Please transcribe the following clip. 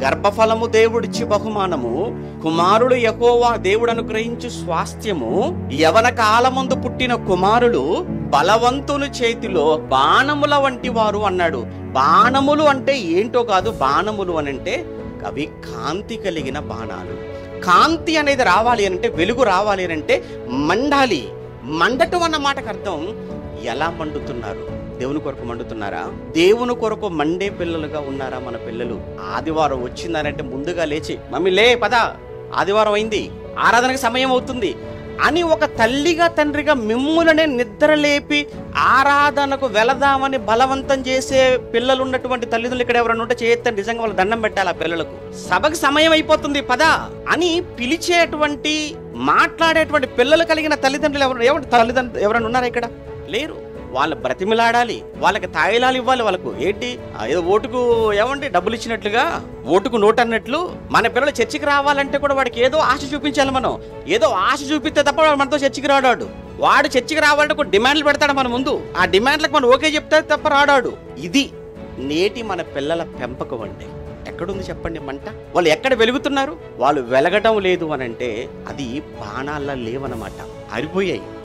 గర్భఫలము దేవుడిచ్చి బహుమానము, కుమారుడు యెహోవా దేవుడు అనుగ్రహించు స్వాస్థ్యము, యవన కాలమందు పుట్టిన కుమారులు బలవంతుని చేతిలో బాణముల వంటి వారు అన్నాడు. బాణములు అంటే ఏంటో కాదు, బాణములు అని అంటే అవి కాంతి కలిగిన బాణాలు. కాంతి అనేది రావాలి అంటే, వెలుగు రావాలి అంటే మండాలి. మండటం అన్న మాటకు అర్థం ఎలా మండుతున్నారు? దేవుని కొరకు మండుతున్నారా? దేవుని కొరకు మండే పిల్లలుగా ఉన్నారా మన పిల్లలు? ఆదివారం వచ్చిందనంటే ముందుగా లేచి, మమ్మీ లే పద, ఆదివారం అయింది, ఆరాధనకు సమయం అవుతుంది అని ఒక తల్లిగా తండ్రిగా మిమ్ములనే నిద్ర లేపి ఆరాధనకు వెళదామని బలవంతం చేసే పిల్లలు ఉన్నటువంటి తల్లిదండ్రులు ఇక్కడ ఎవరైనా ఉంటే చేయొద్దని నిజంగా వాళ్ళు దండం పెట్టాలి. ఆ పిల్లలకు సభకు సమయం అయిపోతుంది పద అని పిలిచేటువంటి మాట్లాడేటువంటి పిల్లలు కలిగిన తల్లిదండ్రులు ఎవరైనా ఉన్నారా ఇక్కడ? లేరు. వాళ్ళు బ్రతిమిలాడాలి, వాళ్ళకి తాయిలాలు ఇవ్వాలి. వాళ్ళకు ఏంటి, ఏదో ఓటుకు ఏమండి డబ్బులు ఇచ్చినట్లుగా, ఓటుకు నోటు అన్నట్లు మన పిల్లలు చర్చికి రావాలంటే కూడా వాడికి ఏదో ఆశ చూపించాలి. మనం ఏదో ఆశ చూపిస్తే తప్ప వాడు మనతో చర్చికి రాడాడు. వాడు చర్చికి రావాలంటే కొన్ని డిమాండ్లు పెడతాడు మన ముందు. ఆ డిమాండ్లకు మనం ఓకే చెప్తే తప్ప రాడాడు. ఇది నేటి మన పిల్లల పెంపకం అండి. ఎక్కడుంది చెప్పండి మంట? వాళ్ళు ఎక్కడ వెలుగుతున్నారు? వాళ్ళు వెలగటం లేదు అని అంటే అది బాణాల్లో లేవన్నమాట, ఆరిపోయాయి.